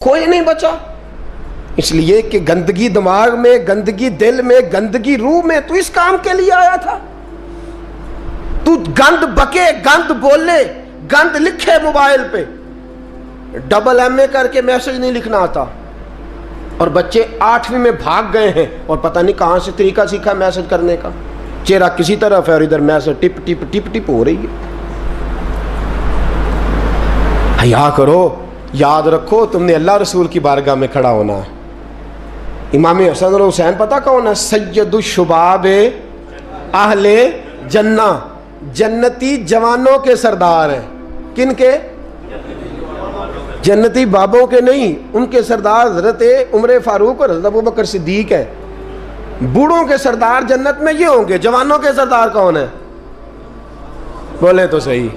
کوئی نہیں بچا، اس لیے کہ گندگی دماغ میں، گندگی دل میں، گندگی روح میں، تو اس کام کے لیے آیا تھا۔ تو گند بکے، گند بولے، گند لکھے موبائل پہ، ڈبل ایم اے کر کے میسج نہیں لکھنا آتا، اور بچے 8ویں میں بھاگ گئے ہیں اور پتہ نہیں کہاں سے طریقہ سیکھا میسج کرنے کا، چہرہ کسی طرف ہے اور ادھر میسج ٹپ ٹپ ٹپ ٹپ ہو رہی ہے۔ حیا کرو، یاد رکھو تم نے اللہ رسول کی بارگاہ میں کھڑا ہونا ہے۔ امام حسن اور حسین پتہ کون ہے؟ سید الشباب اہل جنہ، جنتی جوانوں کے سردار ہیں۔ کن کے؟ جنتی بابوں کے نہیں، ان کے سردار حضرت عمر فاروق اور حضرت ابوبکر صدیق ہے۔ بوڑھوں کے سردار جنت میں یہ ہوں گے، جوانوں کے سردار کون ہیں؟ بولے تو صحیح،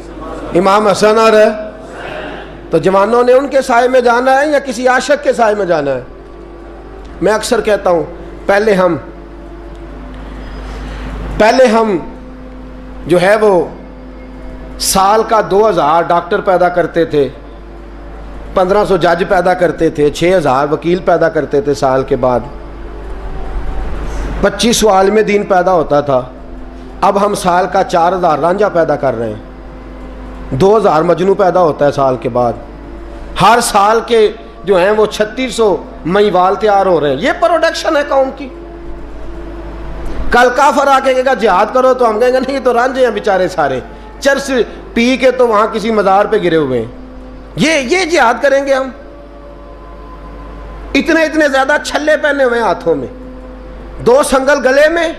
امام حسن اور تو جوانوں نے ان کے سائے میں جانا ہے یا کسی عاشق کے سائے میں جانا ہے؟ میں اکثر کہتا ہوں پہلے ہم جو ہے وہ سال کا 2000 ڈاکٹر پیدا کرتے تھے، 1500 جج پیدا کرتے تھے، 6000 وکیل پیدا کرتے تھے، سال کے بعد 2500 عالم دین پیدا ہوتا تھا۔ اب ہم سال کا 4000 رانجھا پیدا کر رہے ہیں، 2000 مجنو پیدا ہوتا ہے سال کے بعد۔ ہر سال کے جو ہیں وہ 3600 مہیوال تیار ہو رہے ہیں۔ یہ پروڈکشن ہے قوم کی۔ کل کافر آ کے کہے گا جہاد کرو تو ہم کہیں گے نہیں، یہ تو رانجھے ہیں بیچارے سارے، چرس پی کے تو وہاں کسی مزار پہ گرے ہوئے ہیں، یہ جہاد کریں گے ہم؟ اتنے زیادہ چھلے پہنے ہوئے ہاتھوں میں، 2 سنگل گلے میں،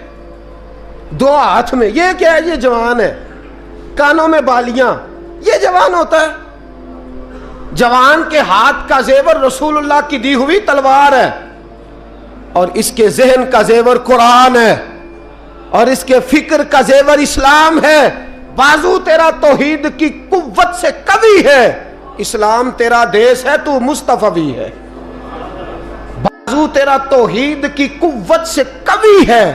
2 ہاتھ میں، یہ کیا ہے؟ یہ جوان ہے۔ کانوں میں بالیاں، یہ جوان ہوتا ہے؟ جوان کے ہاتھ کا زیور رسول اللہ کی دی ہوئی تلوار ہے، اور اس کے ذہن کا زیور قرآن ہے، اور اس کے فکر کا زیور اسلام ہے۔ بازو تیرا توحید کی قوت سے قوی ہے، اسلام تیرا دیس ہے، تو مصطفی ہے۔ بازو تیرا توحید کی قوت سے قوی ہے،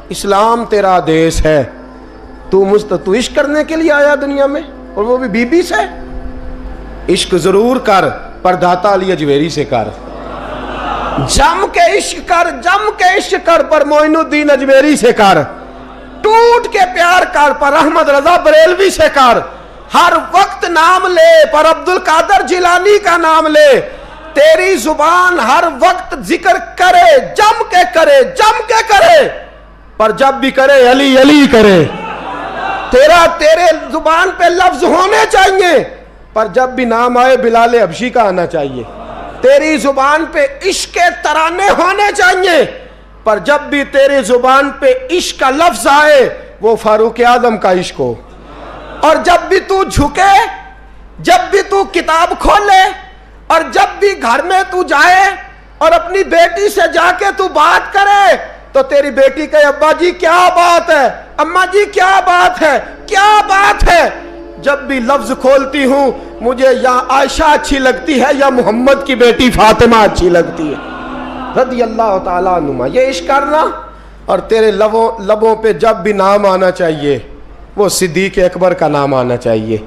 اسلام تیرا دیس ہے، تو عشق کرنے کے لیے آیا دنیا میں، اور وہ بھی بی بی سے۔ عشق ضرور کر، پر داتا علی اجویری سے کر۔ جم کے عشق کر، جم کے عشق کر، پر معین الدین اجمیری سے کر۔ ٹوٹ کے پیار کر، پر احمد رضا بریلوی سے کر۔ ہر وقت نام لے، پر عبد القادر جیلانی کا نام لے۔ تیری زبان ہر وقت ذکر کرے، جم کے کرے، جم کے کرے، پر جب بھی کرے علی علی کرے۔ تیرے زبان پہ لفظ ہونے چاہیے، پر جب بھی نام آئے بلال حبشی کا آنا چاہیے۔ تیری زبان پہ عشق کے ترانے ہونے چاہیے، پر جب بھی تیری زبان پہ عشق کا لفظ آئے وہ فاروق اعظم کا عشق ہو۔ اور جب بھی تو جھکے، جب بھی تو کتاب کھولے، اور جب بھی گھر میں تو جائے اور اپنی بیٹی سے جا کے تو بات کرے، تو تیری بیٹی کہے ابا جی کیا بات ہے، اماں جی کیا بات ہے، کیا بات ہے۔ جب بھی لفظ کھولتی ہوں مجھے یا عائشہ اچھی لگتی ہے یا محمد کی بیٹی فاطمہ اچھی لگتی ہے رضی اللہ تعالیٰ عنہما۔ یہ عشق کرنا، اور تیرے لبوں پہ جب بھی نام آنا چاہیے وہ صدیق اکبر کا نام آنا چاہیے۔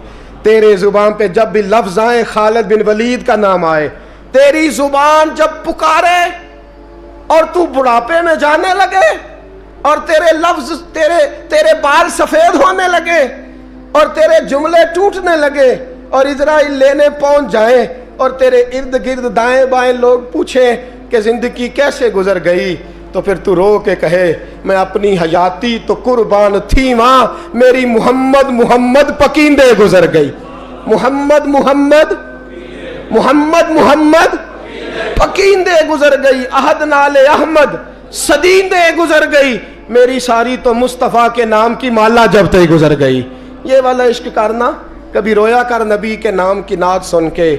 تیرے زبان پہ جب بھی لفظ آئے خالد بن ولید کا نام آئے۔ تیری زبان جب پکارے اور تو بڑھاپے میں جانے لگے، اور تیرے لفظ تیرے بال سفید ہونے لگے، اور تیرے جملے ٹوٹنے لگے، اور اسرائیل لینے پہنچ جائیں، اور تیرے ارد گرد دائیں بائیں لوگ پوچھیں کہ زندگی کیسے گزر گئی، تو پھر تو رو کے کہے میں اپنی حیاتی تو قربان تھی ماں، میری محمد محمد پکیندے گزر گئی۔ محمد محمد محمد محمد پکیندے گزر گئی، عہد نال احمد صدیندے گزر گئی، میری ساری تو مصطفیٰ کے نام کی مالا جبتے گزر گئی۔ یہ والا عشق کرنا، کبھی رویا کر نبی کے نام کی نعت سن کے،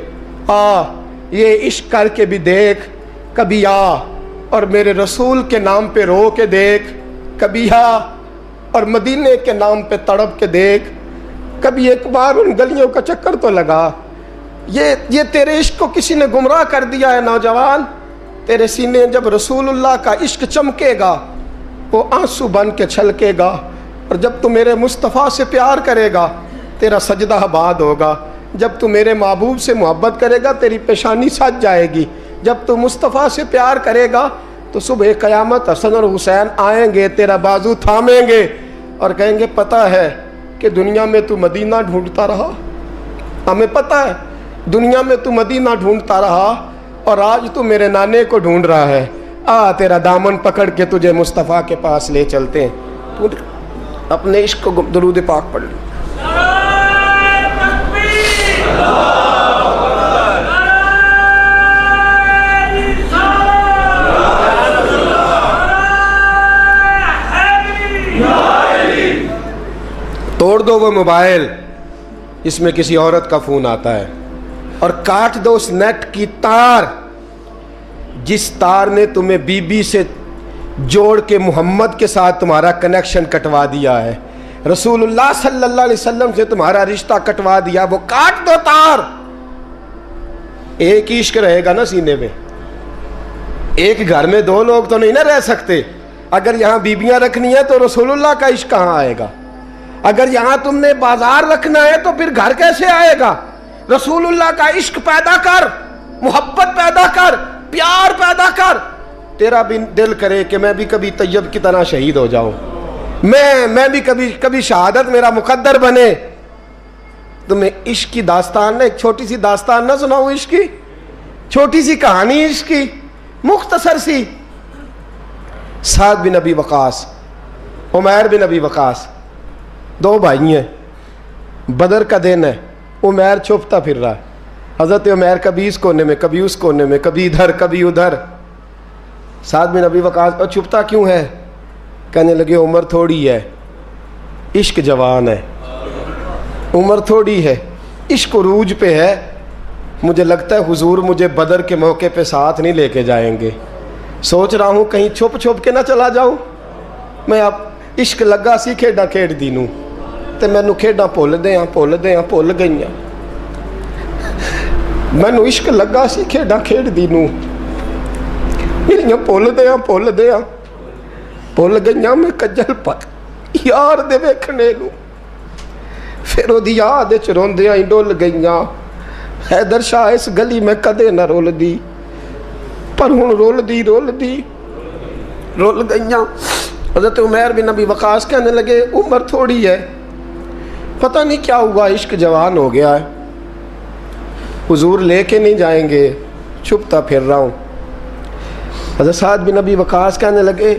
یہ عشق کر کے بھی دیکھ، کبھی اور میرے رسول کے نام پہ رو کے دیکھ، کبھی اور مدینے کے نام پہ تڑپ کے دیکھ، کبھی ایک بار ان گلیوں کا چکر تو لگا۔ یہ تیرے عشق کو کسی نے گمراہ کر دیا ہے نوجوان۔ تیرے سینے جب رسول اللہ کا عشق چمکے گا وہ آنسو بن کے چھلکے گا، اور جب تو میرے مصطفیٰ سے پیار کرے گا تیرا سجدہ آباد ہوگا۔ جب تو میرے محبوب سے محبت کرے گا تیری پیشانی سج جائے گی، جب تو مصطفیٰ سے پیار کرے گا تو صبح قیامت حسن اور حسین آئیں گے، تیرا بازو تھامیں گے اور کہیں گے پتہ ہے کہ دنیا میں تو مدینہ ڈھونڈتا رہا، ہمیں پتہ ہے دنیا میں تو مدینہ ڈھونڈتا رہا اور آج تو میرے نانے کو ڈھونڈ رہا ہے، تیرا دامن پکڑ کے تجھے مصطفیٰ کے پاس لے چلتے ہیں۔ تو اپنے عشق کو درود پاک پڑھ لیں۔ توڑ دو وہ موبائل جس میں کسی عورت کا فون آتا ہے اور کاٹ دو اس نیٹ کی تار جس تار نے تمہیں بی بی سے جوڑ کے محمد کے ساتھ تمہارا کنیکشن کٹوا دیا ہے، رسول اللہ صلی اللہ علیہ وسلم سے تمہارا رشتہ کٹوا دیا، وہ کاٹ دو تار۔ ایک عشق رہے گا نا سینے میں، ایک گھر میں دو لوگ تو نہیں نہ رہ سکتے۔ اگر یہاں بیبیاں رکھنی ہے تو رسول اللہ کا عشق کہاں آئے گا؟ اگر یہاں تم نے بازار رکھنا ہے تو پھر گھر کیسے آئے گا؟ رسول اللہ کا عشق پیدا کر، محبت پیدا کر، پیار پیدا کر۔ تیرا بھی دل کرے کہ میں بھی کبھی طیب کی طرح شہید ہو جاؤں، میں بھی کبھی شہادت میرا مقدر بنے۔ تمہیں عشق کی داستان، ایک چھوٹی سی داستان نہ سناؤں عشق کی، چھوٹی سی کہانی عشق کی، مختصر سی۔ سعد بن ابی وقاص، عمیر بن ابی وقاص، دو بھائی ہیں، بدر کا دن ہے، عمیر چھپتا پھر رہا ہے، حضرت عمیر کبھی اس کونے میں کبھی اس کونے میں، کبھی ادھر کبھی ادھر۔ سعد بن ابی وقاص، اور چھپتا کیوں ہے؟ کہنے لگے عمر تھوڑی ہے، عشق جوان ہے، عمر تھوڑی ہے، عشق عروج پہ ہے، مجھے لگتا ہے حضور مجھے بدر کے موقع پہ ساتھ نہیں لے کے جائیں گے، سوچ رہا ہوں کہیں چھپ کے نہ چلا جاؤں۔ میں اب عشق لگا سی کھیڈاں کھیڈ دی نوں تے مینوں کھیڈاں بھول گئیاں، مینوں عشق لگا سی کھیڈاں کھیڈ دی نوں میریاں بھول گئیاں، میں کجل پت یار دے ویکھنے نوں، پھر او دی یاد وچ روندیاں ہی ڈول گئیاں، حیدر شاہ اس گلی میں کدے نہ رول دی، پر ہن رول گئیاں۔ حضرت عمیر بن ابی وقاص کہنے لگے عمر تھوڑی ہے، پتہ نہیں کیا ہوا، عشق جوان ہو گیا ہے، حضور لے کے نہیں جائیں گے، چھپتا پھر رہا ہوں۔ حضرت سعد بن ابی وقاص کہنے لگے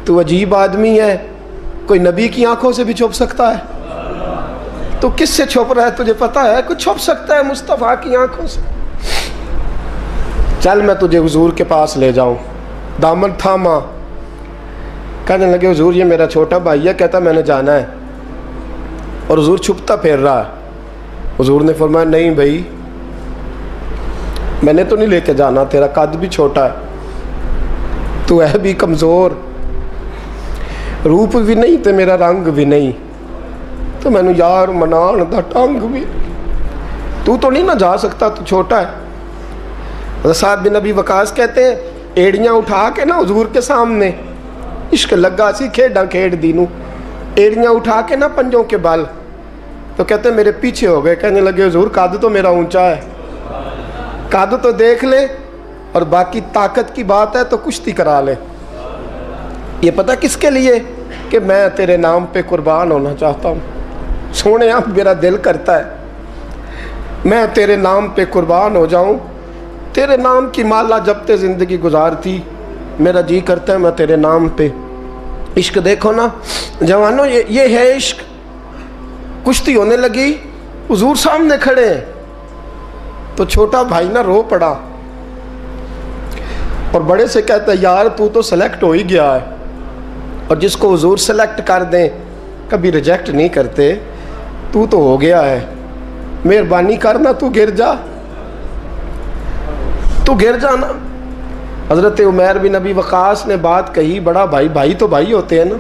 تو عجیب آدمی ہے، کوئی نبی کی آنکھوں سے بھی چھپ سکتا ہے، تو کس سے چھپ رہا ہے تجھے پتہ ہے؟ کوئی چھپ سکتا ہے مصطفیٰ کی آنکھوں سے؟ چل میں تجھے حضور کے پاس لے جاؤں۔ دامن تھاما، کہنے لگے حضور یہ میرا چھوٹا بھائی ہے، کہتا میں نے جانا ہے، اور حضور چھپتا پھر رہا ہے۔ حضور نے فرمایا نہیں بھائی، میں نے تو نہیں لے کے جانا، تیرا قد بھی چھوٹا ہے، تو ہے بھی کمزور، روپ بھی نہیں تے میرا رنگ بھی نہیں، تو میں نے یار منان دا ٹنگ بھی، تو نہیں نہ جا سکتا، تو چھوٹا ہے۔ حضرت سعد بن ابی وقاص کہتے ہیں ایڑیاں اٹھا کے نا حضور کے سامنے، عشق لگا سی کھیڈاں کھیڈ دی نوں، ایڑیاں اٹھا کے نا پنجوں کے بل، تو کہتے ہیں میرے پیچھے ہو گئے، کہنے لگے حضور قد تو میرا اونچا ہے، قد تو دیکھ لے، اور باقی طاقت کی بات ہے تو کشتی کرا لے۔ یہ پتہ کس کے لیے؟ کہ میں تیرے نام پہ قربان ہونا چاہتا ہوں، سونے آپ میرا دل کرتا ہے میں تیرے نام پہ قربان ہو جاؤں، تیرے نام کی مالا جپتے زندگی گزارتی، میرا جی کرتا ہے میں تیرے نام پہ۔ عشق دیکھو نا جوانوں، یہ ہے عشق۔ کشتی ہونے لگی، حضور سامنے کھڑے ہیں، تو چھوٹا بھائی نہ رو پڑا اور بڑے سے کہتا ہے یار تو سلیکٹ ہو ہی گیا ہے، اور جس کو حضور سلیکٹ کر دیں کبھی ریجیکٹ نہیں کرتے، تو ہو گیا ہے، مہربانی کرنا تو گر جانا۔ حضرت عمیر بن ابی وقاص نے بات کہی، بڑا بھائی تو بھائی ہوتے ہیں نا۔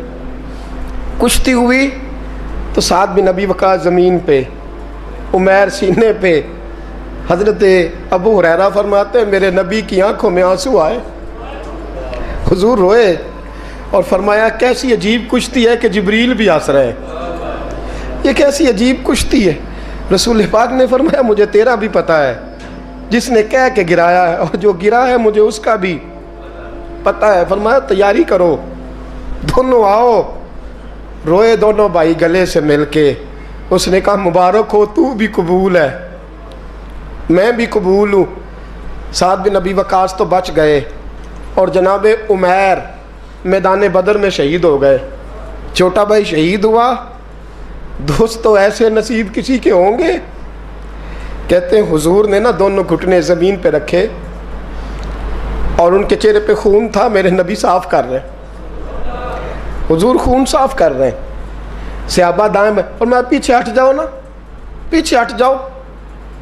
کشتی ہوئی تو سعد بن ابی وقاص زمین پہ، عمیر سینے پہ۔ حضرت ابو ہریرہ فرماتے ہیں میرے نبی کی آنکھوں میں آنسو آئے، حضور روئے اور فرمایا کیسی عجیب کشتی ہے کہ جبریل بھی ہنس رہے ہیں، یہ کیسی عجیب کشتی ہے، رسول پاک نے فرمایا مجھے تیرا بھی پتہ ہے، جس نے کہہ کے گرایا ہے اور جو گرا ہے مجھے اس کا بھی پتہ ہے۔ فرمایا تیاری کرو، دونوں آؤ۔ روئے دونوں بھائی گلے سے مل کے۔ اس نے کہا مبارک ہو، تو بھی قبول ہے، میں بھی قبول ہوں۔ سعد بن ابی وقاص تو بچ گئے، اور جناب عمیر میدان بدر میں شہید ہو گئے۔ چھوٹا بھائی شہید ہوا، دوست تو ایسے نصیب کسی کے ہوں گے۔ کہتے ہیں حضور نے نا دونوں گھٹنے زمین پہ رکھے اور ان کے چہرے پہ خون تھا، میرے نبی صاف کر رہے ہیں، حضور خون صاف کر رہے ہیں۔ صحابہ دائیں میں، اور میں پیچھے ہٹ جاؤ نا، پیچھے ہٹ جاؤ،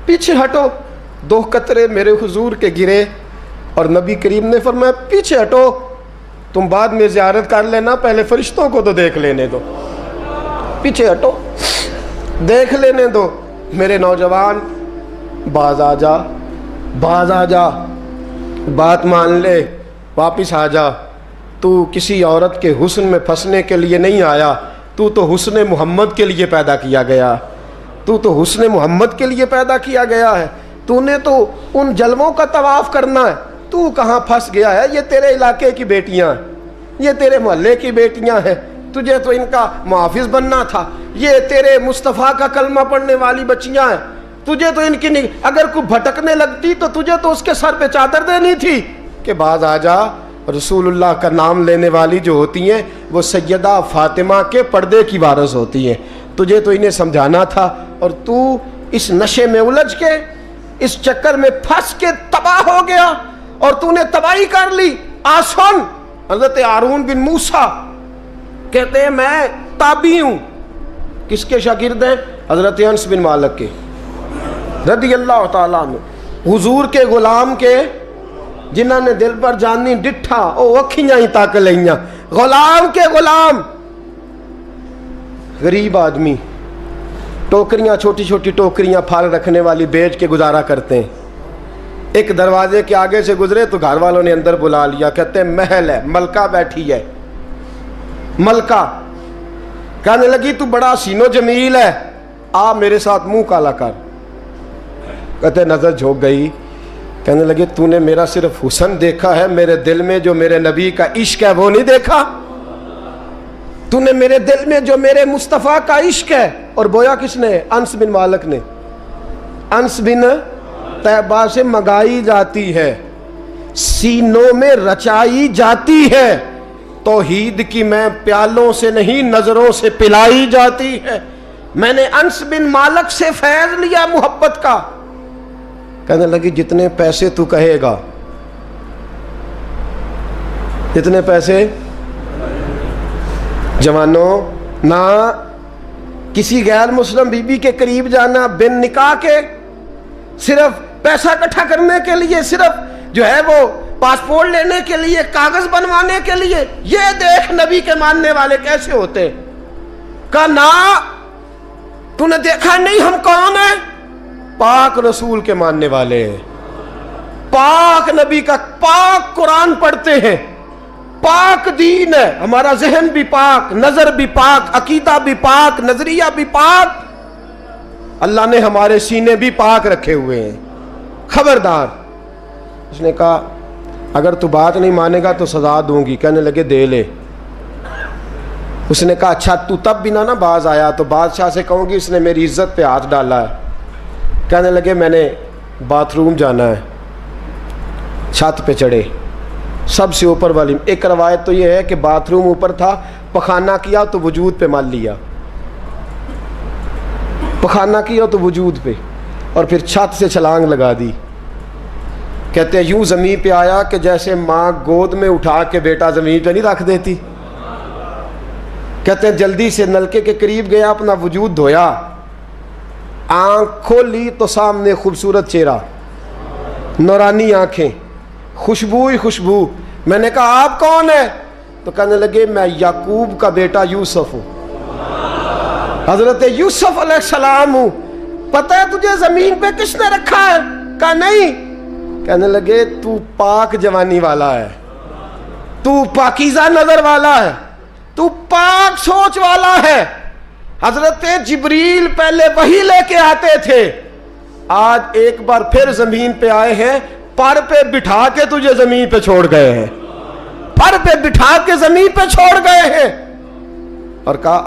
پیچھے ہٹو۔ 2 قطرے میرے حضور کے گرے اور نبی کریم نے فرمایا پیچھے ہٹو، تم بعد میں زیارت کر لینا، پہلے فرشتوں کو تو دیکھ لینے دو، پیچھے ہٹو، دیکھ لینے دو۔ میرے نوجوان باز آ جا، باز آ جا، بات مان لے، واپس آ جا۔ تو کسی عورت کے حسن میں پھنسنے کے لیے نہیں آیا، تو حسن محمد کے لیے پیدا کیا گیا، تو حسن محمد کے لیے پیدا کیا گیا ہے۔ تو نے تو ان جلووں کا طواف کرنا ہے، تو کہاں پھنس گیا ہے؟ یہ تیرے علاقے کی بیٹیاں ہیں، یہ تیرے محلے کی بیٹیاں ہیں، تجھے تو ان کا محافظ بننا تھا۔ یہ تیرے مصطفیٰ کا کلمہ پڑھنے والی بچیاں ہیں، تجھے تو ان کی اگر کوئی بھٹکنے لگتی تو تجھے تو اس کے سر پہ چادر دینی تھی کہ باز آ جا۔ رسول اللہ کا نام لینے والی جو ہوتی ہیں وہ سیدہ فاطمہ کے پردے کی وارث ہوتی ہیں، تجھے تو انہیں سمجھانا تھا، اور تو اس نشے میں الجھ کے، اس چکر میں پھنس کے تباہ ہو گیا، اور تو نے تباہی کر لی۔ آسن حضرت ہارون بن موسیٰ کہتے ہیں میں تابعی ہوں، کس کے شاگرد ہیں؟ حضرت انس بن مالک کے رضی اللہ تعالیٰ عنہ، حضور کے غلام کے، جنہوں نے دل پر جانی ڈٹھا او اکھیاں ہی تک لئیاں، غلام کے غلام، غریب آدمی، ٹوکریاں، چھوٹی چھوٹی ٹوکریاں پھال رکھنے والی بیچ کے گزارا کرتے ہیں۔ ایک دروازے کے آگے سے گزرے تو گھر والوں نے اندر بلا لیا، کہتے ہیں محل ہے، ملکہ بیٹھی ہے، ملکہ کہنے لگی تو بڑا حسین و جمیل ہے، آ میرے ساتھ منہ کالا کر۔ کہتے نظر جھوک گئی، کہنے لگے تو نے میرا صرف حسن دیکھا ہے، میرے دل میں جو میرے نبی کا عشق ہے وہ نہیں دیکھا؟ تو نے میرے دل میں جو میرے مصطفیٰ کا عشق ہے، اور بویا کس نے؟ انس بن مالک نے۔ انس بن طیبہ سے منگائی جاتی ہے، سینوں میں رچائی جاتی ہے، توحید کی میں پیالوں سے نہیں نظروں سے پلائی جاتی ہے۔ میں نے انس بن مالک سے فیض لیا محبت کا۔ کہنے لگی جتنے پیسے تو کہے گا، جتنے پیسے۔ جوانوں، نہ کسی غیر مسلم بی بی کے قریب جانا بن نکاح کے، صرف پیسہ اکٹھا کرنے کے لیے، صرف جو ہے وہ پاسپورٹ لینے کے لیے، کاغذ بنوانے کے لیے۔ یہ دیکھ نبی کے ماننے والے کیسے ہوتے۔ کہا نا، تو نے دیکھا نہیں ہم کون ہیں؟ پاک رسول کے ماننے والے ہیں، پاک نبی کا، پاک قرآن پڑھتے ہیں، پاک دین ہے، ہمارا ذہن بھی پاک، نظر بھی پاک، عقیدہ بھی پاک، نظریہ بھی پاک، اللہ نے ہمارے سینے بھی پاک رکھے ہوئے ہیں۔ خبردار۔ اس نے کہا اگر تو بات نہیں مانے گا تو سزا دوں گی۔ کہنے لگے دے لے۔ اس نے کہا اچھا تو تب بھی نہ باز آیا تو بادشاہ سے کہوں گی اس نے میری عزت پہ ہاتھ ڈالا ہے۔ کہنے لگے میں نے باتھ روم جانا ہے۔ چھت پہ چڑھے، سب سے اوپر والی۔ ایک روایت تو یہ ہے کہ باتھ روم اوپر تھا، پخانہ کیا تو وجود پہ مال لیا، پخانہ کیا تو وجود پہ، اور پھر چھت سے چھلانگ لگا دی۔ کہتے ہیں یوں زمین پہ آیا کہ جیسے ماں گود میں اٹھا کے بیٹا زمین پہ نہیں رکھ دیتی۔ کہتے ہیں جلدی سے نلکے کے قریب گیا، اپنا وجود دھویا، آنکھ کھولی تو سامنے خوبصورت چہرہ، نورانی آنکھیں، خوشبو ہی خوشبو۔ میں نے کہا آپ کون ہیں؟ تو کہنے لگے میں یعقوب کا بیٹا یوسف ہوں، حضرت یوسف علیہ السلام ہوں۔ پتہ ہے تجھے زمین پہ کس نے رکھا ہے؟ کہا نہیں۔ کہنے لگے تو پاک جوانی والا ہے، تو پاکیزہ نظر والا ہے، تو پاک سوچ والا ہے، حضرت جبریل پہلے وحی لے کے آتے تھے، آج ایک بار پھر زمین پہ آئے ہیں، پر پہ بٹھا کے تجھے زمین پہ چھوڑ گئے ہیں، پر پہ بٹھا کے زمین پہ چھوڑ گئے ہیں اور کہا